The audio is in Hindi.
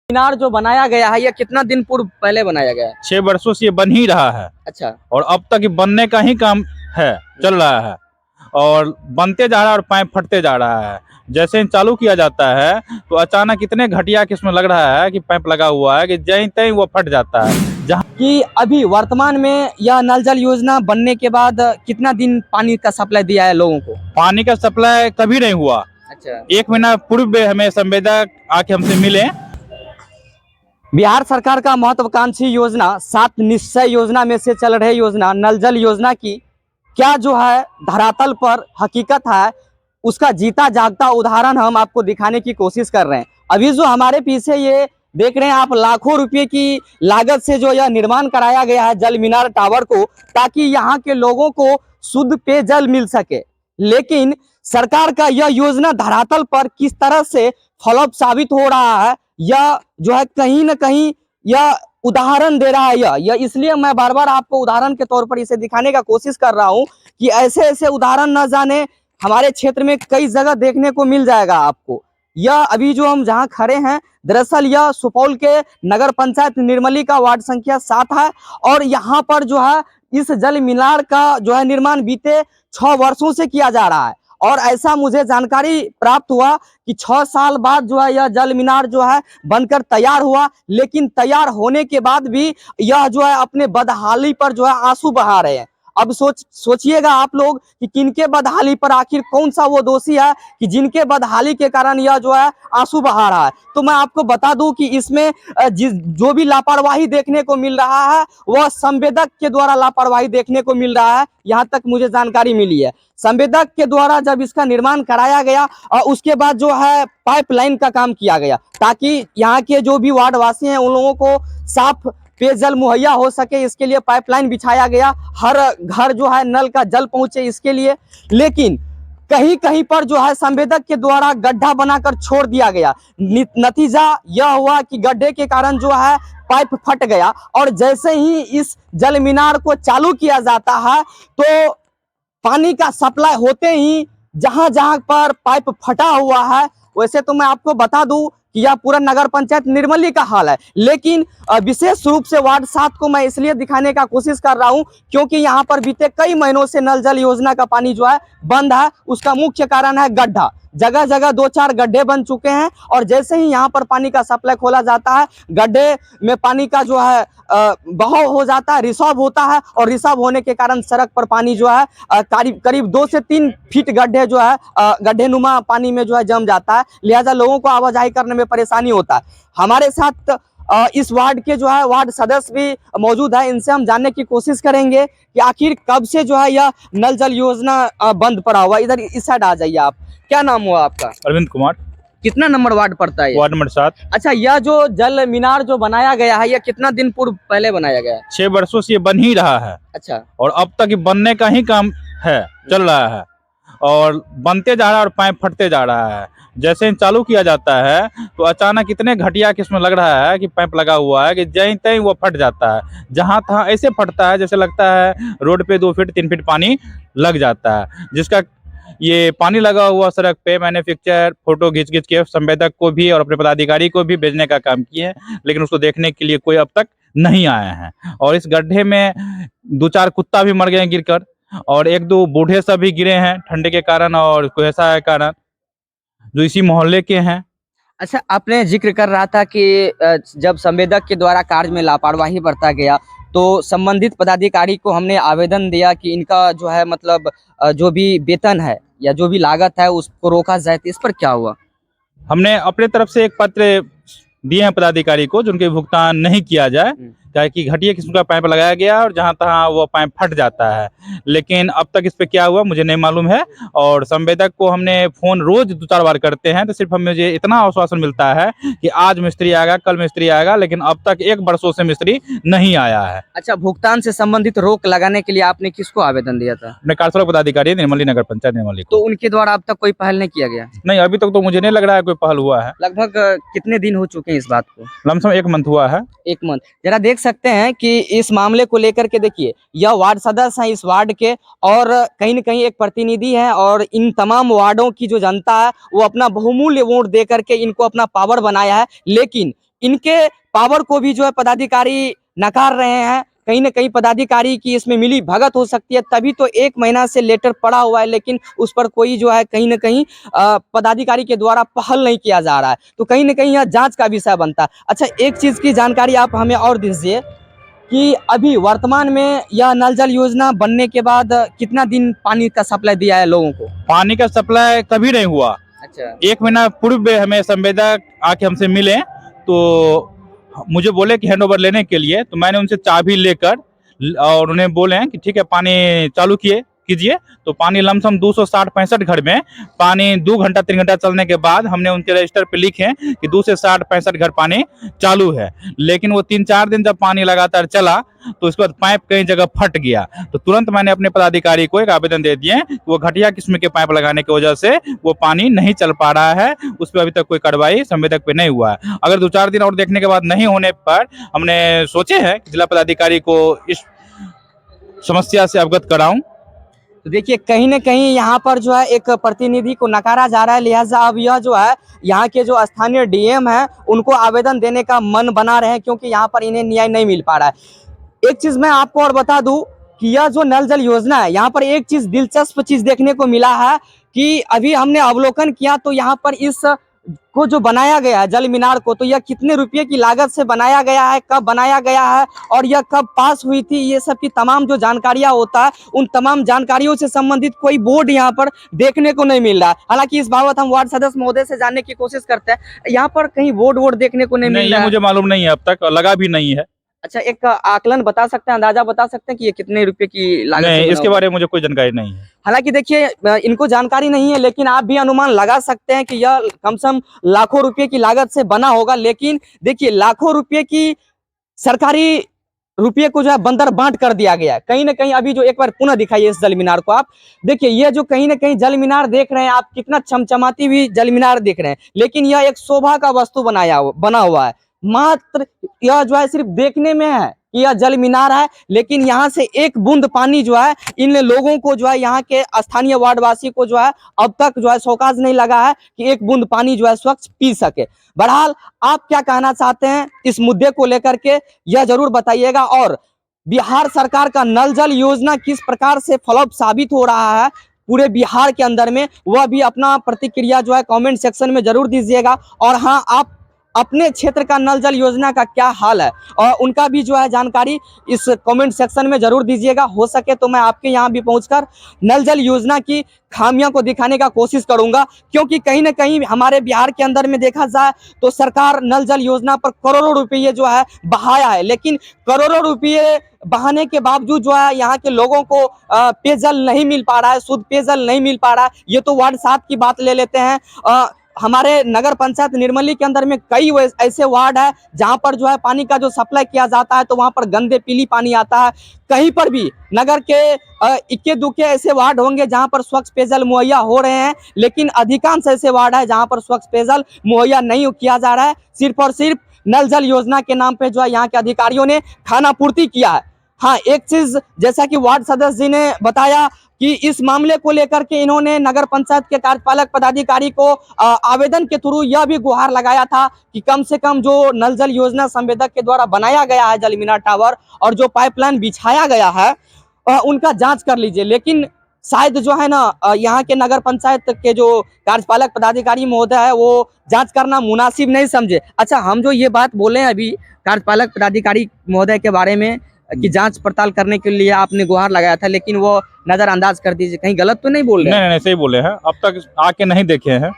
मीनार जो बनाया गया है, यह कितना दिन पूर्व पहले बनाया गया है? 6 वर्षों से ये बन ही रहा है। अच्छा। और अब तक ये बनने का ही काम है, चल रहा है और बनते जा रहा है और पाइप फटते जा रहा है। जैसे ही चालू किया जाता है तो अचानक इतने घटिया किस्म लग रहा है कि पाइप लगा हुआ है कि जहीं तहीं वो फट जाता है। जहाँ कि अभी वर्तमान में यह नल जल योजना बनने के बाद कितना दिन पानी का सप्लाई दिया है लोगों को? पानी का सप्लाई कभी नहीं हुआ। अच्छा। 1 महीना पूर्व हमें संवेदक आके हमसे मिले। बिहार सरकार का महत्वाकांक्षी योजना 7 निश्चय योजना में से चल रही योजना नल जल योजना की क्या जो है धरातल पर हकीकत है, उसका जीता जागता उदाहरण हम आपको दिखाने की कोशिश कर रहे हैं। अभी जो हमारे पीछे ये देख रहे हैं आप, लाखों रुपए की लागत से जो यह निर्माण कराया गया है जल मीनार टावर को, ताकि यहाँ के लोगों को शुद्ध पेयजल मिल सके। लेकिन सरकार का यह योजना धरातल पर किस तरह से फ्लॉप साबित हो रहा है, यह जो है कहीं ना कहीं यह उदाहरण दे रहा है। यह इसलिए मैं बार बार आपको उदाहरण के तौर पर इसे दिखाने का कोशिश कर रहा हूं कि ऐसे ऐसे उदाहरण न जाने हमारे क्षेत्र में कई जगह देखने को मिल जाएगा आपको। यह अभी जो हम जहां खड़े हैं, दरअसल यह सुपौल के नगर पंचायत निर्मली का वार्ड संख्या 7 है और यहाँ पर जो है इस जल मीनार का जो है निर्माण बीते 6 वर्षों से किया जा रहा है। और ऐसा मुझे जानकारी प्राप्त हुआ कि 6 साल बाद जो है यह जल मीनार जो है बनकर तैयार हुआ, लेकिन तैयार होने के बाद भी यह जो है अपने बदहाली पर जो है आंसू बहा रहे हैं। अब सोचिएगा आप लोग कि किनके बदहाली पर आखिर कौन सा वो दोषी है कि जिनके बदहाली के कारण यह जो है आंसू बहा रहा है। तो मैं आपको बता दूं कि इसमें जो भी लापरवाही देखने को मिल रहा है वह संवेदक के द्वारा लापरवाही देखने को मिल रहा है। यहाँ तक मुझे जानकारी मिली है, संवेदक के द्वारा जब इसका निर्माण कराया गया और उसके बाद जो है पाइपलाइन का काम किया गया ताकि यहाँ के जो भी वार्ड वासी हैं उन लोगों को साफ पेयजल मुहैया हो सके, इसके लिए पाइपलाइन बिछाया गया, हर घर जो है नल का जल पहुंचे इसके लिए। लेकिन कहीं कहीं पर जो है संवेदक के द्वारा गड्ढा बनाकर छोड़ दिया गया। नतीजा यह हुआ कि गड्ढे के कारण जो है पाइप फट गया और जैसे ही इस जल मीनार को चालू किया जाता है तो पानी का सप्लाई होते ही जहां जहां पर पाइप फटा हुआ है, वैसे तो मैं आपको बता दूं कि यह पूरा नगर पंचायत निर्मली का हाल है, लेकिन विशेष रूप से वार्ड 7 को मैं इसलिए दिखाने का कोशिश कर रहा हूं क्योंकि यहां पर बीते कई महीनों से नल जल योजना का पानी जो है बंद है। उसका मुख्य कारण है गड्ढा। जगह जगह 2-4 गड्ढे बन चुके हैं और जैसे ही यहाँ पर पानी का सप्लाई खोला जाता है, गड्ढे में पानी का जो है बहाव हो जाता है, रिसाव होता है और रिसाव होने के कारण सड़क पर पानी जो है करीब 2 से 3 फीट गड्ढे जो है गड्ढे नुमा पानी में जो है जम जाता है। लिहाजा लोगों को आवाजाही करने में परेशानी होता है। हमारे साथ इस वार्ड के जो है वार्ड सदस्य भी मौजूद है, इनसे हम जानने की कोशिश करेंगे कि आखिर कब से जो है यह नल जल योजना बंद पड़ा हुआ। इधर इस साइड आ जाइए आप। क्या नाम हुआ आपका? अरविंद कुमार। कितना नंबर वार्ड पड़ता है? Ward number 7। अच्छा, यह जो जल मीनार जो बनाया गया है, यह कितना दिन पूर्व पहले बनाया गया है? 6 वर्षों से ये बन ही रहा है। अच्छा। और अब तक ये बनने का ही काम है, चल रहा है और बनते जा रहा है और पाइप फटते जा रहा है। जैसे ही चालू किया जाता है तो अचानक इतने घटिया किस्म लग रहा है कि पाइप लगा हुआ है कि जहीं तहीं वो फट जाता है। जहां तहां ऐसे फटता है जैसे लगता है रोड पे 2 फीट 3 फीट पानी लग जाता है। जिसका ये पानी लगा हुआ सड़क पे मैंने पिक्चर फोटो खींच के संवेदक को भी और अपने पदाधिकारी को भी भेजने का काम किए, लेकिन उसको देखने के लिए कोई अब तक नहीं आया है। और इस गड्ढे में 2-4 कुत्ता भी मर गए हैं गिरकर और 1-2 बूढ़े सब भी गिरे हैं ठंडे के कारण और कुहसा के कारण, जो इसी मोहल्ले के हैं। अच्छा, आपने जिक्र कर रहा था कि जब संवेदक के द्वारा कार्य में लापरवाही बरता गया तो संबंधित पदाधिकारी को हमने आवेदन दिया कि इनका जो है मतलब जो भी वेतन है या जो भी लागत है उसको रोका जाए, तो इस पर क्या हुआ? हमने अपने तरफ से एक पत्र दिए हैं पदाधिकारी को जिनके भुगतान नहीं किया जाए, ताकि घटिया किस्म का पाइप लगाया गया और जहां तहां वो पाइप फट जाता है। लेकिन अब तक इस पे क्या हुआ मुझे नहीं मालूम है। और संवेदक को हमने फोन रोज 2-4 बार करते हैं तो सिर्फ मुझे इतना आश्वासन मिलता है कि आज मिस्त्री आएगा, कल मिस्त्री आएगा, लेकिन अब तक 1 वर्षों से मिस्त्री नहीं आया है। अच्छा, भुगतान से संबंधित रोक लगाने के लिए आपने किसको आवेदन दिया था? अपने कार्यपालक पदाधिकारी निर्मली नगर पंचायत निर्मली को। तो उनके द्वारा अब तक कोई पहल नहीं किया गया? नहीं, अभी तक तो मुझे नहीं लग रहा है कोई पहल हुआ है। लगभग कितने दिन हो चुके हैं इस बात को? लमसम 1 मंथ हुआ है। 1 मंथ। जरा देख सकते हैं कि इस मामले को लेकर के देखिए, यह वार्ड सदस्य हैं इस वार्ड के और कहीं न कहीं एक प्रतिनिधि है और इन तमाम वार्डों की जो जनता है वो अपना बहुमूल्य वोट दे करके इनको अपना पावर बनाया है। लेकिन इनके पावर को भी जो है पदाधिकारी नकार रहे हैं। कहीं ना कहीं पदाधिकारी की इसमें मिली भगत हो सकती है, तभी तो 1 महीना से लेटर पड़ा हुआ है, लेकिन उस पर कोई जो है कहीं ना कहीं पदाधिकारी के द्वारा पहल नहीं किया जा रहा है। तो कहीं ना कहीं यह जांच का विषय बनता है। अच्छा, एक चीज की जानकारी आप हमें और दीजिए कि अभी वर्तमान में यह नल जल योजना बनने के बाद कितना दिन पानी का सप्लाई दिया है लोगों को? पानी का सप्लाई कभी नहीं हुआ। अच्छा, 1 महीना पूर्व में हमें संवेदक आके हमसे मिले, तो मुझे बोले कि हैंडओवर लेने के लिए, तो मैंने उनसे चाबी लेकर और उन्हें बोले कि ठीक है पानी चालू कीजिए। तो पानी लमसम 260-65 घर में पानी 2 घंटा 3 घंटा चलने के बाद हमने उनके रजिस्टर पे लिखे कि 260-65 घर पानी चालू है। लेकिन वो 3-4 दिन जब पानी लगातार चला तो उसके बाद पाइप कई जगह फट गया। तो तुरंत मैंने अपने पदाधिकारी को एक आवेदन दे दिए कि वो घटिया किस्म के पाइप लगाने की वजह से वो पानी नहीं चल पा रहा है। उस पर अभी तक कोई कार्रवाई संवेदक पे नहीं हुआ है। अगर 2-4 दिन और देखने के बाद नहीं होने पर हमने सोचे है कि जिला पदाधिकारी को इस समस्या से अवगत कराऊं। तो देखिए कहीं ना कहीं यहाँ पर जो है एक प्रतिनिधि को नकारा जा रहा है, लिहाजा अब यह जो है यहाँ के जो स्थानीय डीएम है उनको आवेदन देने का मन बना रहे हैं, क्योंकि यहाँ पर इन्हें न्याय नहीं मिल पा रहा है। एक चीज मैं आपको और बता दूं कि यह जो नल जल योजना है, यहाँ पर एक चीज दिलचस्प चीज देखने को मिला है कि अभी हमने अवलोकन किया तो यहाँ पर इस को जो बनाया गया है जल मीनार को, तो यह कितने रुपए की लागत से बनाया गया है, कब बनाया गया है और यह कब पास हुई थी, ये सब की तमाम जो जानकारियां होता है उन तमाम जानकारियों से संबंधित कोई बोर्ड यहाँ पर देखने को नहीं मिल रहा है। हालांकि इस बाबत हम वार्ड सदस्य महोदय से जानने की कोशिश करते हैं, यहाँ पर कहीं बोर्ड देखने को नहीं मिल रहा है। मुझे मालूम नहीं है, अब तक लगा भी नहीं है। अच्छा, एक आकलन बता सकते हैं, अंदाजा बता सकते हैं कि ये कितने रुपए की लागत नहीं, से बना इसके होगा? बारे में मुझे कोई जानकारी नहीं है। हालांकि देखिए इनको जानकारी नहीं है, लेकिन आप भी अनुमान लगा सकते हैं कि यह कम से कम लाखों रुपए की लागत से बना होगा। लेकिन देखिए लाखों रुपए की सरकारी रुपये को जो है बंदर बांट कर दिया गया है। कहीं ना कहीं अभी जो एक बार पुनः दिखाइए इस जल मीनार को आप देखिए, ये जो कहीं ना कहीं जल मीनार देख रहे हैं आप, कितना चमचमाती हुई जल मीनार देख रहे हैं, लेकिन यह एक शोभा का वस्तु बना हुआ है। मात्र यह जो है सिर्फ देखने में है कि यह जल मीनार है, लेकिन यहाँ से एक बूंद पानी जो है इन लोगों को जो है, यहाँ के स्थानीय वार्डवासी को जो है अब तक जो है शौकाज नहीं लगा है कि एक बूंद पानी जो है स्वच्छ पी सके। बहरहाल आप क्या कहना चाहते हैं इस मुद्दे को लेकर के, यह जरूर बताइएगा। और बिहार सरकार का नल जल योजना किस प्रकार से फ्लॉप साबित हो रहा है पूरे बिहार के अंदर में, वह भी अपना प्रतिक्रिया जो है कमेंट सेक्शन में जरूर दीजिएगा। और हाँ, आप अपने क्षेत्र का नल जल योजना का क्या हाल है और उनका भी जो है जानकारी इस कमेंट सेक्शन में जरूर दीजिएगा। हो सके तो मैं आपके यहाँ भी पहुंचकर नल जल योजना की खामियों को दिखाने का कोशिश करूंगा, क्योंकि कहीं ना कहीं हमारे बिहार के अंदर में देखा जाए तो सरकार नल जल योजना पर करोड़ों रुपये जो है बहाया है, लेकिन करोड़ों रुपये बहाने के बावजूद जो है यहाँ के लोगों को पेयजल नहीं मिल पा रहा है, शुद्ध पेयजल नहीं मिल पा रहा है। ये तो वार्ड 7 की बात ले लेते हैं। हमारे नगर पंचायत निर्मली के अंदर में कई ऐसे वार्ड है जहां पर जो है पानी का जो सप्लाई किया जाता है तो वहां पर गंदे पीली पानी आता है। कहीं पर भी नगर के इक्के दुक्के ऐसे वार्ड होंगे जहां पर स्वच्छ पेयजल मुहैया हो रहे हैं, लेकिन अधिकांश ऐसे वार्ड है जहां पर स्वच्छ पेयजल मुहैया नहीं किया जा रहा है। सिर्फ और सिर्फ नल जल योजना के नाम पे जो है यहाँ के अधिकारियों ने खाना पूर्ति किया है। हाँ, एक चीज जैसा कि वार्ड सदस्य जी ने बताया कि इस मामले को लेकर के इन्होंने नगर पंचायत के कार्यपालक पदाधिकारी को आवेदन के थ्रू यह भी गुहार लगाया था कि कम से कम जो नल जल योजना संवेदक के द्वारा बनाया गया है जल मीनार टावर और जो पाइपलाइन बिछाया गया है उनका जांच कर लीजिए। लेकिन शायद जो है ना यहाँ के नगर पंचायत के जो कार्यपालक पदाधिकारी महोदय है वो जांच करना मुनासिब नहीं समझे। अच्छा, हम जो ये बात बोले हैं अभी कार्यपालक पदाधिकारी महोदय के बारे में कि जांच पड़ताल करने के लिए आपने गुहार लगाया था, लेकिन वो नजरअंदाज कर दीजिए, कहीं गलत तो नहीं बोल रहे? नहीं, सही बोले हैं। अब तक आके नहीं देखे हैं।